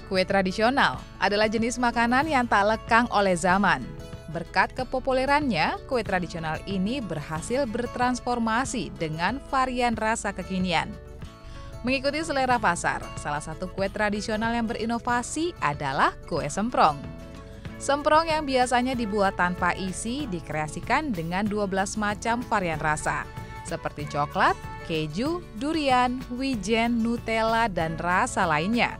Kue tradisional adalah jenis makanan yang tak lekang oleh zaman. Berkat kepopulerannya, kue tradisional ini berhasil bertransformasi dengan varian rasa kekinian. Mengikuti selera pasar, salah satu kue tradisional yang berinovasi adalah kue semprong. Semprong yang biasanya dibuat tanpa isi dikreasikan dengan 12 macam varian rasa, seperti coklat, keju, durian, wijen, Nutella, dan rasa lainnya.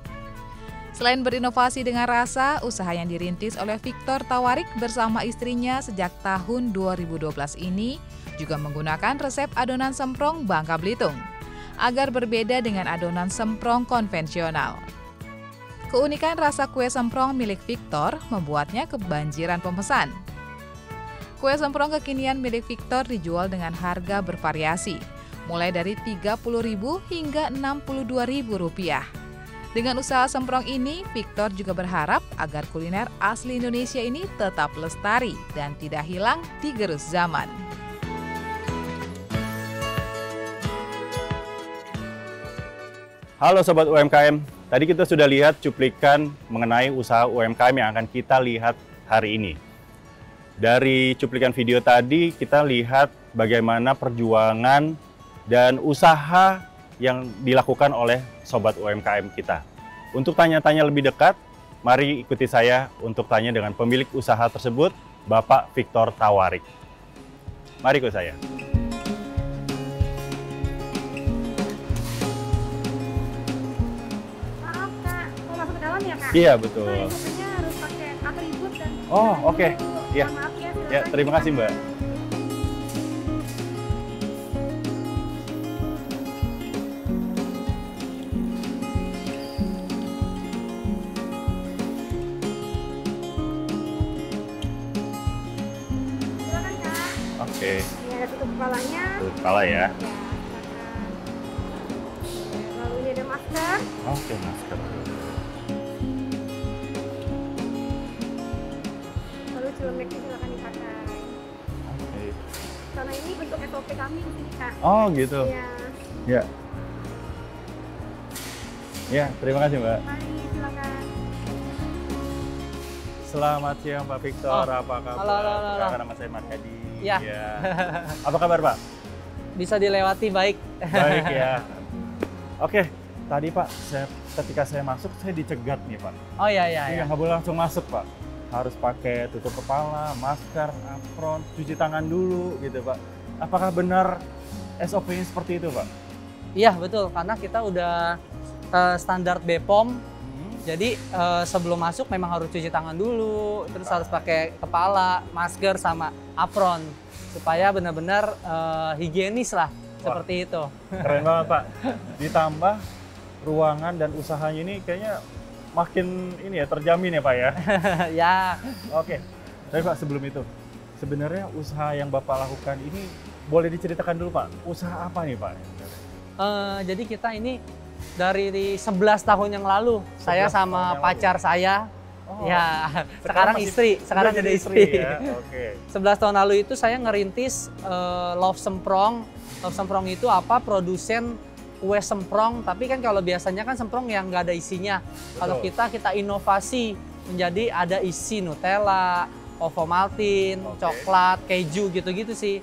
Selain berinovasi dengan rasa, usaha yang dirintis oleh Victor Tawarik bersama istrinya sejak tahun 2012 ini juga menggunakan resep adonan semprong Bangka Belitung agar berbeda dengan adonan semprong konvensional. Keunikan rasa kue semprong milik Victor membuatnya kebanjiran pemesan. Kue semprong kekinian milik Victor dijual dengan harga bervariasi, mulai dari Rp30.000 hingga Rp62.000. Dengan usaha semprong ini, Victor juga berharap agar kuliner asli Indonesia ini tetap lestari dan tidak hilang digerus zaman. Halo Sobat UMKM, tadi kita sudah lihat cuplikan mengenai usaha UMKM yang akan kita lihat hari ini. Dari cuplikan video tadi, kita lihat bagaimana perjuangan dan usaha yang dilakukan oleh Sobat UMKM kita. Untuk tanya-tanya lebih dekat, mari ikuti saya untuk tanya dengan pemilik usaha tersebut, Bapak Victor Tawarik. Mari ikut saya. Maaf Kak, mau masuk ke dalam ya Kak? Iya, betul. Nah, biasanya harus pakai atribut dan... Oh, oke. Iya. Maaf ya, Ya, terima kasih Mbak. Silakan Kak. Oke, Ini ada tutup kepalanya. tutup kepala ya. Ya, silakan. Lalu ini ada masker. Oke, masker. Lalu cilemeknya silakan dipakai. Oke. Karena ini bentuk SOP kami di sini Kak. Oh, gitu. Iya. Ya. Ya, terima kasih Mbak. Mari silakan. Selamat siang Pak Victor, apa kabar? Halo. Nama saya Mas Hadi. Ya. Ya. Apa kabar Pak? Bisa dilewati baik. Baik ya. Oke, tadi Pak, ketika saya masuk saya dicegat nih Pak. Oh iya. Iya, nggak boleh langsung masuk Pak. Harus pakai tutup kepala, masker, apron, cuci tangan dulu gitu Pak. Apakah benar SOP-nya seperti itu Pak? Iya betul, karena kita udah standar BPOM. Jadi sebelum masuk memang harus cuci tangan dulu, terus harus pakai kepala, masker sama apron supaya benar-benar higienis lah. Seperti itu. Keren banget Pak. Ditambah ruangan dan usahanya ini kayaknya makin ini ya terjamin ya Pak ya. Ya. Oke. Tapi Pak sebelum itu, sebenarnya usaha yang Bapak lakukan ini boleh diceritakan dulu Pak. Usaha apa nih Pak? Jadi kita ini dari 11 tahun yang lalu, saya 11 tahun sama yang pacar saya, Oh, ya sekarang masih- istri, sekarang udah jadi istri. ya. Oke. 11 tahun lalu itu saya ngerintis Love Semprong. Love Semprong itu apa? Produsen kue semprong, tapi kan kalau biasanya kan semprong yang nggak ada isinya. Kalau Betul. kita inovasi menjadi ada isi Nutella, Ovomaltine, Oke. coklat, keju gitu-gitu sih.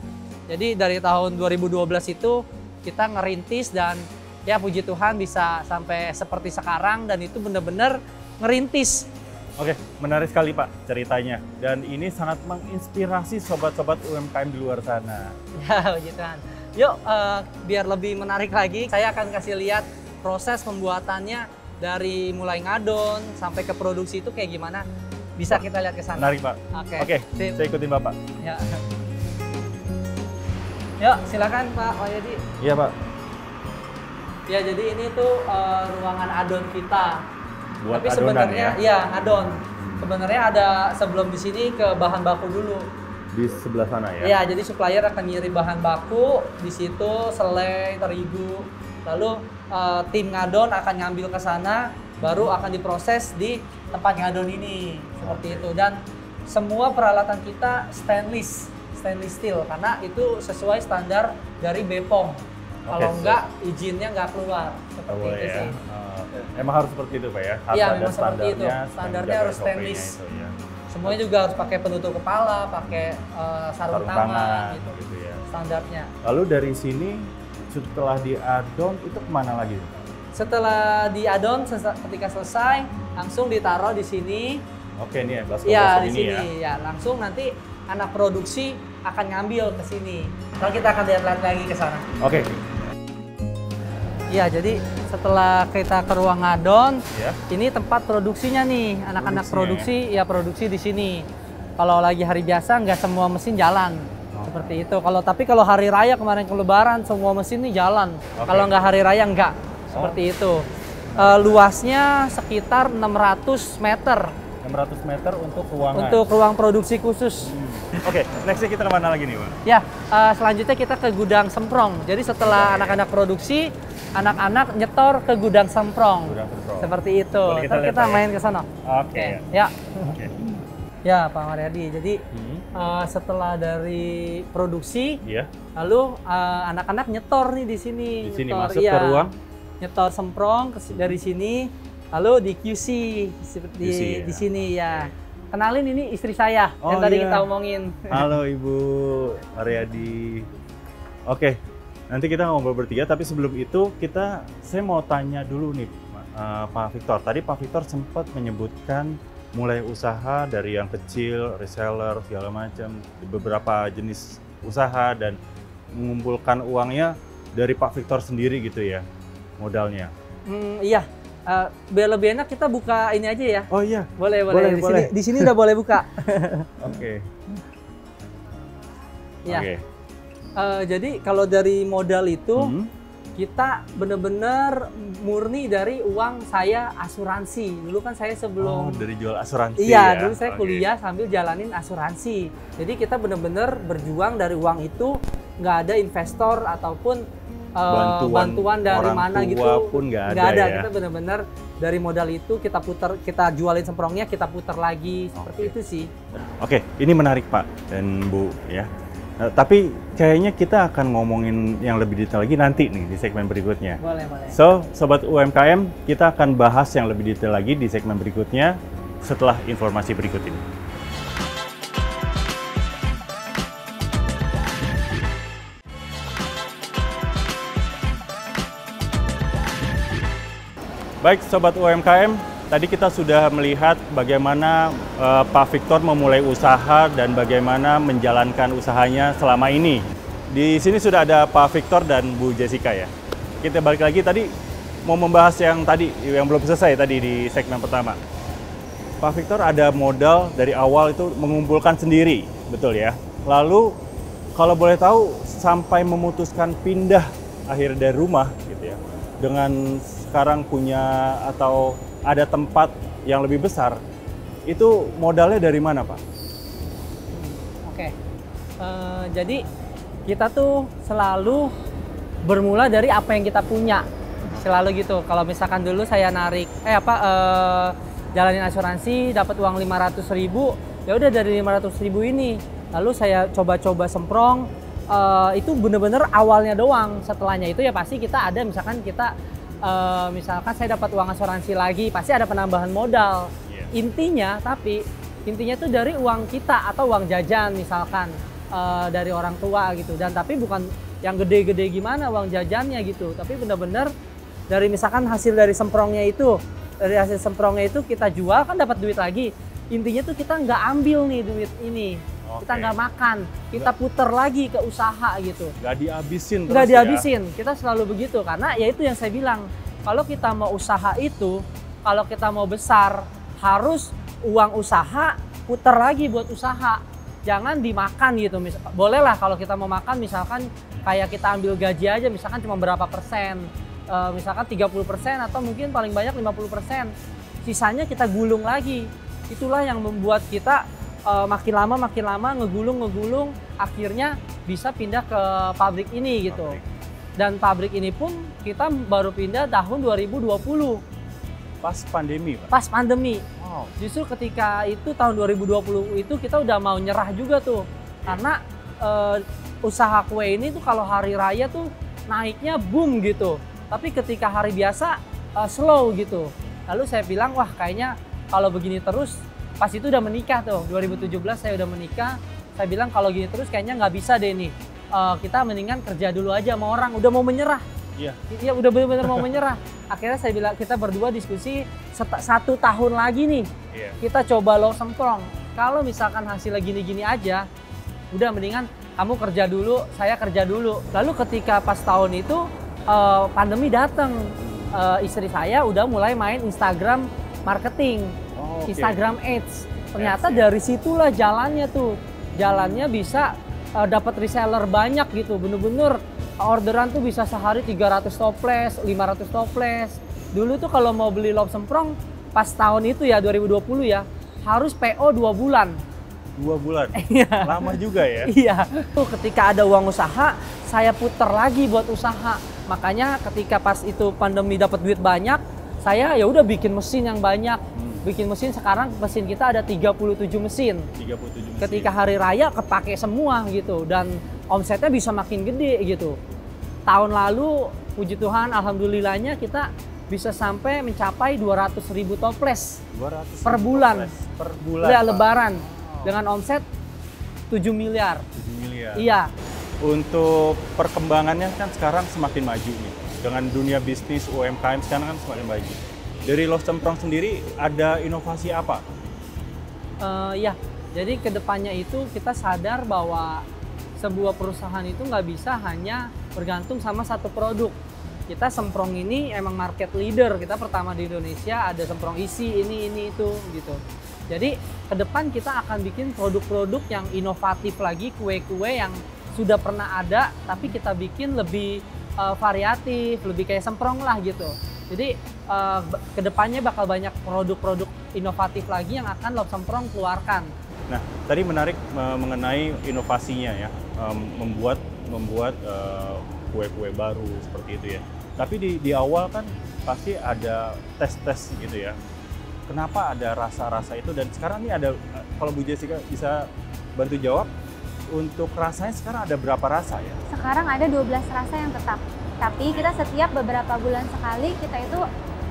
Jadi dari tahun 2012 itu kita ngerintis dan ya puji Tuhan bisa sampai seperti sekarang dan itu benar-benar ngerintis. Oke, menarik sekali Pak ceritanya. Dan ini sangat menginspirasi sobat-sobat UMKM di luar sana. Ya, puji Tuhan. Yuk, biar lebih menarik lagi, saya akan kasih lihat proses pembuatannya dari mulai ngadon sampai ke produksi itu kayak gimana. Bisa kita lihat ke sana. Menarik Pak. Oke, sip. saya ikutin Bapak. Ya. Yuk, silakan Pak Wahyudi. Iya Pak. Ya, jadi ini tuh ruangan adon kita. Buat Tapi adonan sebenarnya, ya? iya adon. Sebenarnya ada sebelum di sini ke bahan baku dulu. Di sebelah sana ya? Iya, jadi supplier akan ngirim bahan baku, di situ selai, terigu, lalu tim ngadon akan ngambil ke sana, baru akan diproses di tempat ngadon ini, seperti itu. Dan semua peralatan kita stainless steel karena itu sesuai standar dari BPOM. Kalau enggak izinnya nggak keluar. Seperti boleh itu ya. sih. Emang harus seperti itu Pak ya? Harus Iya, ada memang seperti itu. standarnya. Standarnya harus SOP-nya stainless. itu, ya. Semuanya juga harus pakai penutup kepala, pakai sarung tangan gitu. ya. Standarnya. Lalu dari sini setelah di add-on itu kemana lagi? Setelah di add-on ketika selesai langsung ditaruh di sini. Oke, ini ya baskom Ya, di ini sini ya. ya. Langsung nanti anak produksi akan ngambil ke sini. Kalau kita akan lihat lagi ke sana. Oke. Iya, jadi setelah kita ke ruang add-on, Ya. ini tempat produksinya nih. Anak-anak Produksinya, produksi ya produksi di sini. Kalau lagi hari biasa nggak semua mesin jalan. Seperti itu. Tapi kalau hari raya kemarin ke Lebaran semua mesin nih jalan. Oke. Kalau nggak hari raya nggak. Seperti itu. Luasnya sekitar 600 meter 600 meter untuk ruangan. untuk ruang produksi khusus. Oke, nextnya kita kemana lagi nih Pak? Ya, selanjutnya kita ke gudang semprong. Jadi setelah anak-anak produksi, anak-anak nyetor ke gudang semprong. Gudang semprong. Seperti itu. Boleh kita Ntar lihat, kita Pak, ya? main ke sana. Oke. Ya. Oke. Ya, Pak Mariadi. Jadi setelah dari produksi, Iya. lalu anak-anak nyetor nih di sini. Di sini Nyetor, masuk ke ruang. Nyetor semprong dari sini, lalu di QC seperti QC, ya. di sini ya. Kenalin ini istri saya yang tadi iya. kita omongin. Halo Ibu Aryadi. Oke, nanti kita ngobrol bertiga. Tapi sebelum itu saya mau tanya dulu nih Pak Victor. Tadi Pak Victor sempat menyebutkan mulai usaha dari yang kecil, reseller segala macam, beberapa jenis usaha dan mengumpulkan uangnya dari Pak Victor sendiri gitu ya, modalnya. Iya. Biar lebih enak kita buka ini aja ya. Oh iya. Boleh. Boleh. Di sini udah boleh buka. Oke. Ya. Oke. Jadi kalau dari modal itu Hmm. kita bener-bener murni dari uang saya asuransi. Dulu kan saya sebelum Dari jual asuransi. iya, ya? dulu saya Oke. kuliah sambil jalanin asuransi. Jadi kita bener-bener berjuang dari uang itu, nggak ada investor ataupun bantuan dari orang mana tua gitu. pun nggak Nggak ada ada. ya? Kita bener-bener dari modal itu kita jualin semprongnya, kita putar lagi. Seperti Oke. itu sih. Oke, ini menarik Pak dan Bu ya. Tapi kayaknya kita akan ngomongin yang lebih detail lagi nanti nih di segmen berikutnya. Boleh. So, Sobat UMKM, kita akan bahas yang lebih detail lagi di segmen berikutnya setelah informasi berikut ini. Baik, Sobat UMKM, tadi kita sudah melihat bagaimana Pak Victor memulai usaha dan bagaimana menjalankan usahanya selama ini. Di sini sudah ada Pak Victor dan Bu Jessica ya. Kita balik lagi tadi mau membahas yang tadi yang belum selesai tadi di segmen pertama. Pak Victor ada modal dari awal itu mengumpulkan sendiri, betul ya. Lalu kalau boleh tahu sampai memutuskan pindah akhir dari rumah gitu ya. Dengan sekarang punya atau ada tempat yang lebih besar, itu modalnya dari mana Pak? Oke. Jadi kita tuh selalu bermula dari apa yang kita punya. Selalu gitu. Kalau misalkan dulu saya narik jalanin asuransi dapat uang 500.000, ya udah dari 500.000 ini. Lalu saya coba-coba semprong, itu bener-bener awalnya doang. Setelahnya itu ya pasti kita ada misalkan misalkan saya dapat uang asuransi lagi, pasti ada penambahan modal. Intinya tuh dari uang kita atau uang jajan misalkan dari orang tua gitu. Dan tapi bukan yang gede-gede gimana uang jajannya gitu, tapi bener-bener dari misalkan hasil dari semprongnya itu, kita jual kan dapat duit lagi. Intinya tuh kita nggak ambil nih duit ini, kita nggak makan, kita puter lagi ke usaha gitu. Nggak dihabisin terus Nggak dihabisin, ya? kita selalu begitu. Karena ya itu yang saya bilang, kalau kita mau usaha itu, kalau kita mau besar, harus uang usaha puter lagi buat usaha. Jangan dimakan gitu. Boleh lah kalau kita mau makan misalkan kayak kita ambil gaji aja misalkan cuma berapa persen. Misalkan 30% atau mungkin paling banyak 50%. Sisanya kita gulung lagi. Itulah yang membuat kita makin lama ngegulung, akhirnya bisa pindah ke pabrik ini gitu. Dan pabrik ini pun kita baru pindah tahun 2020. Pas pandemi Pak? Pas pandemi. Wow. Justru ketika itu tahun 2020 itu kita udah mau nyerah juga tuh. Karena usaha kue ini tuh kalau hari raya tuh naiknya boom gitu. Tapi ketika hari biasa slow gitu. Lalu saya bilang, wah kayaknya kalau begini terus, pas itu udah menikah tuh, 2017 saya udah menikah. Saya bilang kalau gini terus kayaknya nggak bisa deh nih. Kita mendingan kerja dulu aja sama orang, udah mau menyerah. Iya. Iya udah benar-benar mau menyerah. Akhirnya saya bilang kita berdua diskusi 1 tahun lagi nih. Iya. Kita coba Love Semprong. Kalau misalkan hasilnya gini-gini aja, udah mendingan kamu kerja dulu, saya kerja dulu. Lalu ketika pas tahun itu pandemi datang, istri saya udah mulai main Instagram marketing, Oke. Instagram Ads. Ternyata Ads, ya. dari situlah jalannya tuh. Jalannya bisa dapat reseller banyak gitu. Bener-bener orderan tuh bisa sehari 300 toples, 500 toples. Dulu tuh kalau mau beli Love Semprong pas tahun itu ya 2020 ya, harus PO 2 bulan. 2 bulan. Iya. Lama juga ya. Iya. Tuh ketika ada uang usaha, saya puter lagi buat usaha. Makanya ketika pas itu pandemi dapat duit banyak, saya ya udah bikin mesin yang banyak. Bikin mesin, sekarang mesin kita ada 37 mesin. 37 mesin. Ketika hari raya kepake semua gitu dan omsetnya bisa makin gede gitu. Tahun lalu puji Tuhan alhamdulillahnya kita bisa sampai mencapai 200.000 toples 200 per bulan. Per bulan. Ya, Pak. lebaran dengan omset 7 miliar. 7 miliar. Iya. Untuk perkembangannya kan sekarang semakin maju nih. Dengan dunia bisnis UMKM sekarang kan semakin maju. Dari Love Semprong sendiri ada inovasi apa? Ya, jadi kedepannya itu kita sadar bahwa sebuah perusahaan itu nggak bisa hanya bergantung sama satu produk. Kita Semprong ini emang market leader, kita pertama di Indonesia, ada Semprong isi, ini itu gitu. Jadi ke depan kita akan bikin produk-produk yang inovatif lagi, kue-kue yang sudah pernah ada, tapi kita bikin lebih variatif, lebih kayak Semprong lah gitu. Jadi kedepannya bakal banyak produk-produk inovatif lagi yang akan Love Semprong keluarkan. Nah, tadi menarik mengenai inovasinya ya, membuat kue-kue baru seperti itu ya. Tapi di awal kan pasti ada tes-tes gitu ya. Kenapa ada rasa-rasa itu dan sekarang ini ada, kalau Bu Jessica bisa bantu jawab, untuk rasanya sekarang ada berapa rasa ya? Sekarang ada 12 rasa yang tetap. Tapi kita setiap beberapa bulan sekali kita itu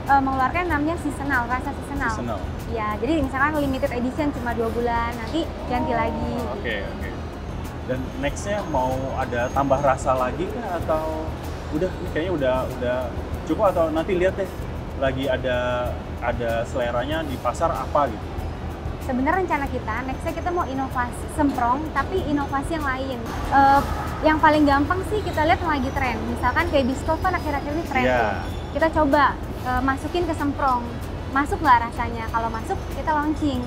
mengeluarkan namanya seasonal, rasa seasonal. Seasonal. Ya, jadi misalkan limited edition cuma 2 bulan, nanti ganti lagi. Oke. Dan nextnya mau ada tambah rasa lagi kah atau udah kayaknya udah cukup atau nanti lihat deh lagi ada seleranya di pasar apa gitu? Sebenarnya rencana kita, nextnya kita mau inovasi Semprong, tapi inovasi yang lain. Yang paling gampang sih kita lihat yang lagi tren. Misalkan kayak Biscoff kan akhir-akhir ini tren tuh. Kita coba masukin ke Semprong. Masuk nggak rasanya? Kalau masuk, kita launching.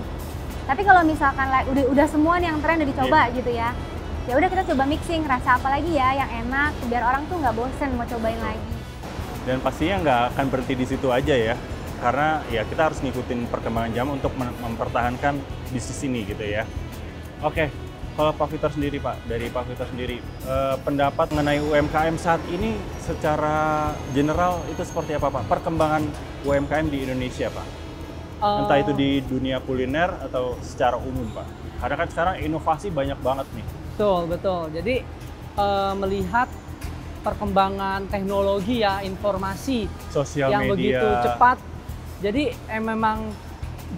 Tapi kalau misalkan udah semua nih yang tren udah dicoba gitu ya. Ya udah kita coba mixing rasa apa lagi ya yang enak biar orang tuh nggak bosen mau cobain lagi. Dan pastinya nggak akan berhenti di situ aja ya. Karena ya kita harus ngikutin perkembangan zaman untuk mempertahankan bisnis ini gitu ya. Oke, kalau Pak Victor sendiri Pak, dari Pak Victor sendiri, pendapat mengenai UMKM saat ini secara general itu seperti apa Pak? Perkembangan UMKM di Indonesia Pak? Entah itu di dunia kuliner atau secara umum Pak? Karena kan sekarang inovasi banyak banget nih. Betul. Jadi melihat perkembangan teknologi ya, informasi Sosial yang media. begitu cepat. Jadi memang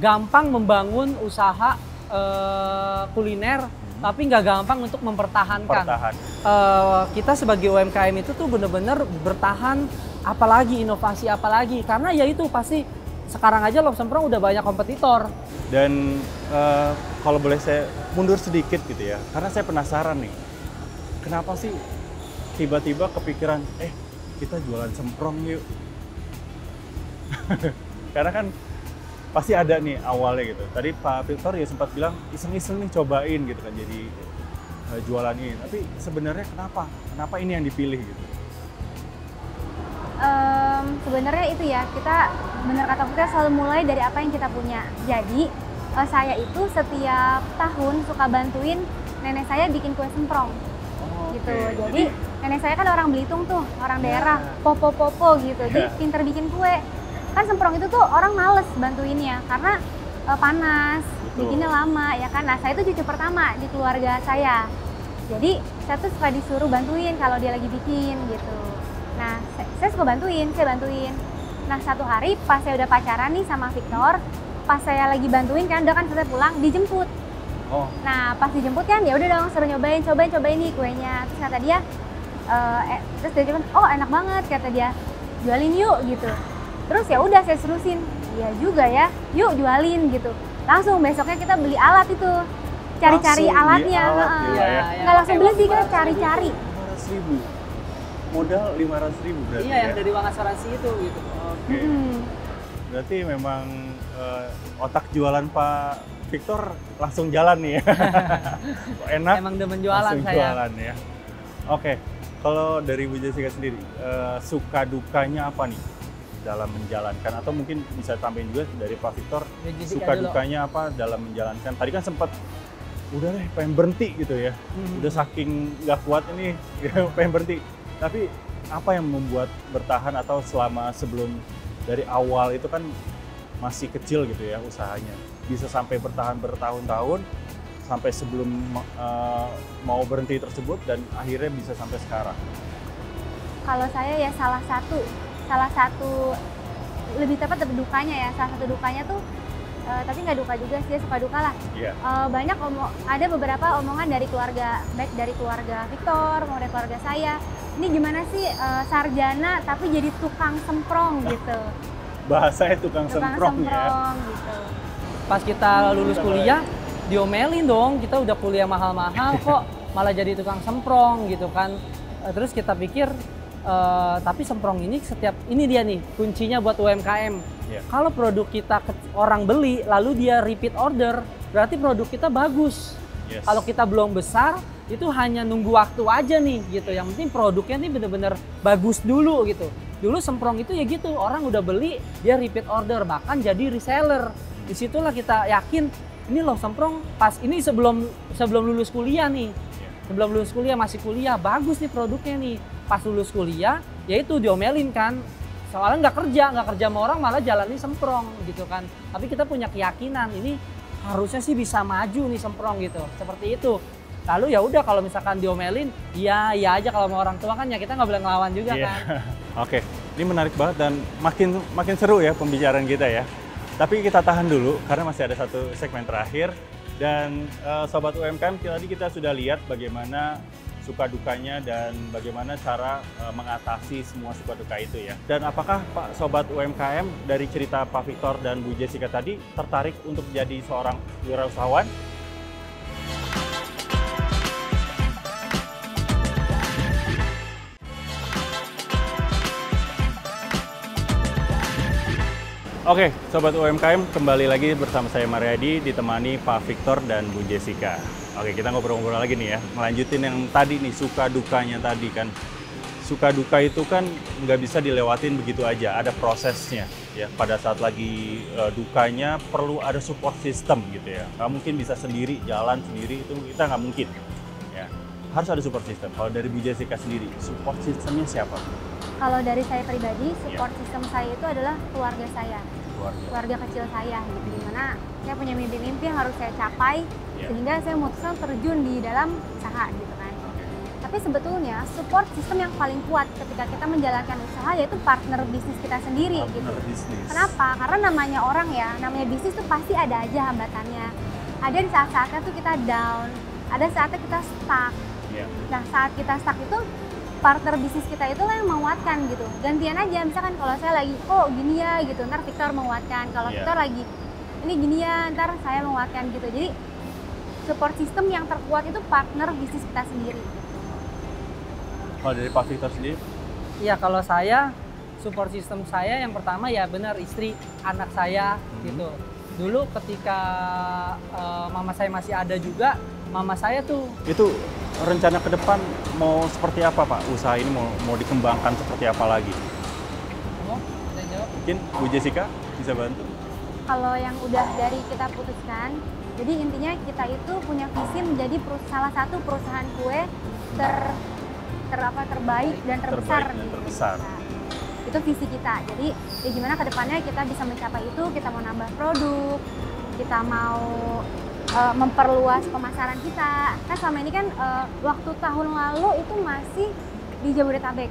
gampang membangun usaha kuliner, tapi nggak gampang untuk mempertahankan. Kita sebagai UMKM itu tuh bener-bener bertahan, apalagi inovasi apalagi, karena ya itu pasti sekarang aja Love Semprong udah banyak kompetitor. Dan kalau boleh saya mundur sedikit gitu ya, karena saya penasaran nih, kenapa sih tiba-tiba kepikiran, kita jualan Semprong yuk. Karena kan pasti ada nih awalnya gitu. Tadi Pak Victor ya sempat bilang iseng-iseng nih cobain gitu kan jadi jualan ini. Tapi sebenarnya kenapa ini yang dipilih gitu? Sebenarnya itu ya, kita benar kata kita selalu mulai dari apa yang kita punya. Jadi saya itu setiap tahun suka bantuin nenek saya bikin kue Semprong. Gitu. Jadi nenek saya kan orang Belitung tuh, orang daerah, popo-popo gitu. Jadi pinter bikin kue. Kan Semprong itu tuh orang males bantuinnya karena panas, bikinnya lama ya kan. Nah, saya itu cucu pertama di keluarga saya. Jadi saya tuh suka disuruh bantuin kalau dia lagi bikin gitu. Nah, saya suka bantuin. Nah, satu hari pas saya udah pacaran nih sama Victor, pas saya lagi bantuin kan, udah kan selesai pulang, dijemput. Oh. Nah, pas dijemput kan, ya udah dong suruh cobain nih kuenya. Terus kata dia, terus dia bilang, oh enak banget, kata dia, jualin yuk gitu. Terus ya udah saya serusin, iya juga ya, yuk jualin gitu. Langsung besoknya kita beli alat itu, cari-cari alatnya. Nggak langsung beli sih, kita cari-cari. 500.000. Modal 500.000 berarti. Iya, yang dari uang asuransi itu gitu. Oke. Berarti memang otak jualan Pak Victor langsung jalan nih ya. Enak. Emang demen jualan langsung saya. Jualan ya. Oke. Kalau dari Bu Jessica sendiri, suka dukanya apa nih dalam menjalankan? Atau mungkin bisa tambahin juga dari Pak Victor, suka dulu. Dukanya apa dalam menjalankan? Tadi kan sempat udah deh pengen berhenti gitu ya. Udah saking nggak kuat ini pengen berhenti. Tapi apa yang membuat bertahan atau sebelum dari awal itu kan masih kecil gitu ya usahanya, bisa sampai bertahan bertahun-tahun sampai sebelum mau berhenti tersebut dan akhirnya bisa sampai sekarang? Kalau saya ya salah satu lebih tepat dukanya ya, salah satu dukanya tuh tapi nggak duka juga sih, suka duka lah. Yeah. Ada beberapa omongan dari keluarga, baik dari keluarga Victor maupun dari keluarga saya. Ini gimana sih sarjana tapi jadi tukang semprong gitu. Bahasanya tukang semprong ya. Gitu. Pas kita lulus kuliah, diomelin dong, kita udah kuliah mahal-mahal kok malah jadi tukang semprong gitu kan. Terus kita pikir, tapi semprong ini ini dia nih kuncinya buat UMKM. Yeah. Kalau produk kita orang beli lalu dia repeat order, berarti produk kita bagus. Yes. Kalau kita belum besar, itu hanya nunggu waktu aja nih gitu. Yang penting produknya nih bener-bener bagus dulu gitu. Dulu semprong itu ya gitu, orang udah beli, dia repeat order, bahkan jadi reseller. Disitulah kita yakin, ini loh semprong pas ini sebelum lulus kuliah nih. Sebelum lulus kuliah, masih kuliah, bagus nih produknya nih. Pas lulus kuliah, ya itu diomelin kan. Soalnya nggak kerja sama orang malah jalani semprong gitu kan. Tapi kita punya keyakinan, ini harusnya sih bisa maju nih semprong gitu. Seperti itu. Lalu ya udah kalau misalkan diomelin, ya aja kalau sama orang tua kan ya kita nggak boleh ngelawan juga kan. Oke, ini menarik banget dan makin seru ya pembicaraan kita ya. Tapi kita tahan dulu karena masih ada satu segmen terakhir. Dan Sobat UMKM, tadi kita sudah lihat bagaimana suka dukanya dan bagaimana cara mengatasi semua suka duka itu ya. Dan apakah Pak Sobat UMKM dari cerita Pak Victor dan Bu Jessica tadi tertarik untuk jadi seorang wirausahawan? Oke, Sobat UMKM, kembali lagi bersama saya Mariadi, ditemani Pak Victor dan Bu Jessica. Oke, kita ngobrol-ngobrol lagi nih ya, ngelanjutin yang tadi nih, suka dukanya tadi kan. Suka duka itu kan nggak bisa dilewatin begitu aja, ada prosesnya ya. Pada saat lagi dukanya perlu ada support system gitu ya. Nggak mungkin bisa sendiri, jalan sendiri, itu kita nggak mungkin. Ya, harus ada support system. Kalau dari Bu Jessica sendiri, support systemnya siapa? Kalau dari saya pribadi, support system saya itu adalah keluarga saya. Keluarga kecil saya gitu, dimana saya punya mimpi-mimpi yang harus saya capai sehingga saya memutuskan terjun di dalam usaha gitu kan. Tapi sebetulnya support system yang paling kuat ketika kita menjalankan usaha yaitu partner bisnis kita sendiri gitu. Kenapa? Karena namanya orang ya, namanya bisnis tuh pasti ada aja hambatannya. Ada di saat-saatnya tuh kita down, ada saatnya kita stuck. Nah saat kita stuck itu partner bisnis kita itu yang menguatkan gitu. Gantian aja, misalkan kalau saya lagi gini ya gitu, ntar Victor menguatkan. Kalau Victor lagi ini gini ya, ntar saya menguatkan gitu. Jadi support system yang terkuat itu partner bisnis kita sendiri. Kalau dari Pak Victor sendiri? Iya, kalau saya support system saya yang pertama ya benar istri, anak saya gitu. Dulu ketika mama saya masih ada juga, mama saya tuh. Itu rencana ke depan mau seperti apa Pak? Usaha ini mau dikembangkan seperti apa lagi? Mungkin Bu Jessica bisa bantu? Kalau yang udah dari kita putuskan, jadi intinya kita itu punya visi menjadi salah satu perusahaan kue terbaik dan terbesar. Nah, itu visi kita. Jadi ya gimana ke depannya kita bisa mencapai itu, kita mau nambah produk, kita mau memperluas pemasaran kita. Kan selama ini kan waktu tahun lalu itu masih di Jabodetabek.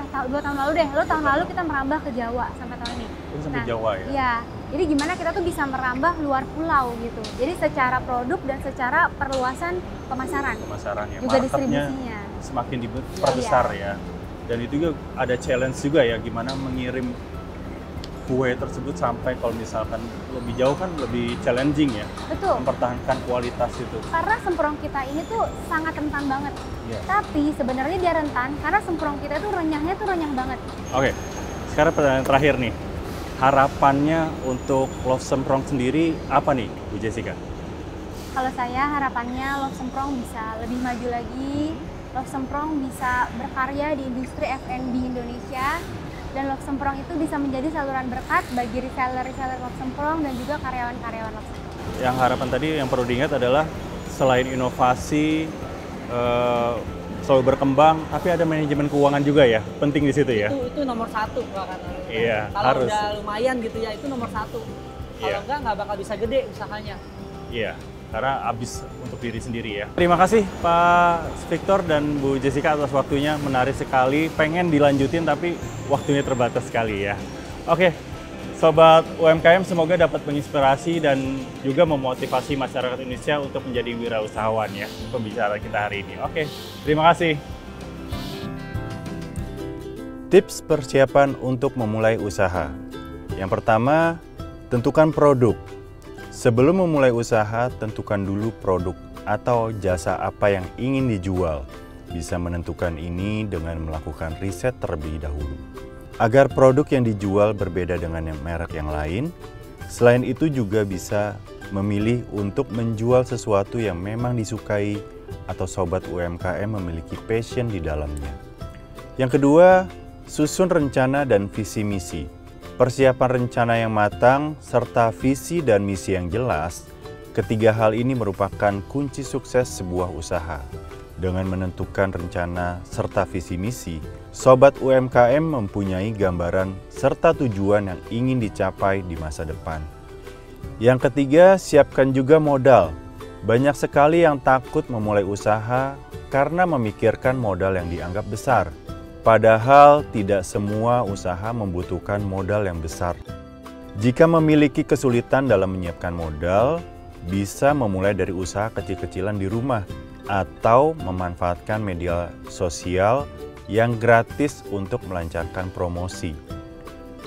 2 tahun lalu deh, tahun lalu kita merambah ke Jawa sampai tahun ini. Sampai Jawa ya? Iya, jadi gimana kita tuh bisa merambah luar pulau gitu. Jadi secara produk dan secara perluasan pemasaran. Pemasarannya, juga marketnya distribusinya. semakin diperbesar ya. Dan itu juga ada challenge juga ya, gimana mengirim kue tersebut sampai kalau misalkan lebih jauh kan lebih challenging ya. Betul. Mempertahankan kualitas itu. Karena semprong kita ini tuh sangat rentan banget. Iya. Tapi sebenarnya dia rentan karena semprong kita tuh renyahnya tuh renyah banget. Oke, sekarang pertanyaan terakhir nih. Harapannya untuk Love Semprong sendiri apa nih, Bu Jessica? Kalau saya harapannya Love Semprong bisa lebih maju lagi. Love Semprong bisa berkarya di industri F&B Indonesia. Dan Love Semprong itu bisa menjadi saluran berkat bagi reseller-reseller Love Semprong dan juga karyawan-karyawan Love Semprong. Yang harapan tadi yang perlu diingat adalah selain inovasi selalu berkembang, tapi ada manajemen keuangan juga ya, penting di situ ya. Itu nomor 1 bahkan. Iya, kalau harus. udah lumayan gitu ya, itu nomor 1. Kalau Iya. nggak bakal bisa gede usahanya. Iya, karena habis untuk diri sendiri ya. Terima kasih Pak Victor dan Bu Jessica atas waktunya, menarik sekali. Pengen dilanjutin tapi waktunya terbatas sekali ya. Oke, Sobat UMKM semoga dapat menginspirasi dan juga memotivasi masyarakat Indonesia untuk menjadi wirausahawan ya. Pembicaraan kita hari ini. Oke, terima kasih. Tips persiapan untuk memulai usaha. Yang pertama, tentukan produk. Sebelum memulai usaha, tentukan dulu produk atau jasa apa yang ingin dijual. Bisa menentukan ini dengan melakukan riset terlebih dahulu. Agar produk yang dijual berbeda dengan merek yang lain, selain itu juga bisa memilih untuk menjual sesuatu yang memang disukai atau Sobat UMKM memiliki passion di dalamnya. Yang kedua, susun rencana dan visi misi. Persiapan rencana yang matang serta visi dan misi yang jelas, ketiga hal ini merupakan kunci sukses sebuah usaha. Dengan menentukan rencana serta visi misi, Sobat UMKM mempunyai gambaran serta tujuan yang ingin dicapai di masa depan. Yang ketiga, siapkan juga modal. Banyak sekali yang takut memulai usaha karena memikirkan modal yang dianggap besar. Padahal tidak semua usaha membutuhkan modal yang besar. Jika memiliki kesulitan dalam menyiapkan modal, bisa memulai dari usaha kecil-kecilan di rumah atau memanfaatkan media sosial yang gratis untuk melancarkan promosi.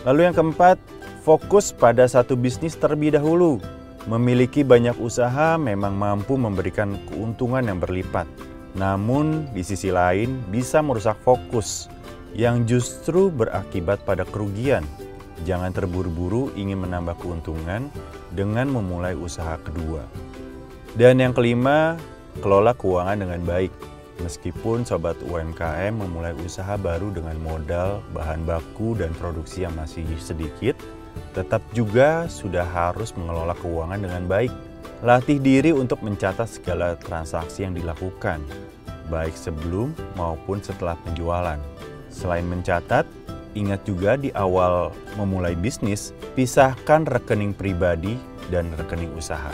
Lalu yang keempat, fokus pada satu bisnis terlebih dahulu. Memiliki banyak usaha memang mampu memberikan keuntungan yang berlipat. Namun di sisi lain bisa merusak fokus yang justru berakibat pada kerugian. Jangan terburu-buru ingin menambah keuntungan dengan memulai usaha kedua. Dan yang kelima, kelola keuangan dengan baik. Meskipun Sobat UMKM memulai usaha baru dengan modal, bahan baku, dan produksi yang masih sedikit, tetap juga sudah harus mengelola keuangan dengan baik. Latih diri untuk mencatat segala transaksi yang dilakukan, baik sebelum maupun setelah penjualan. Selain mencatat, ingat juga di awal memulai bisnis, pisahkan rekening pribadi dan rekening usaha.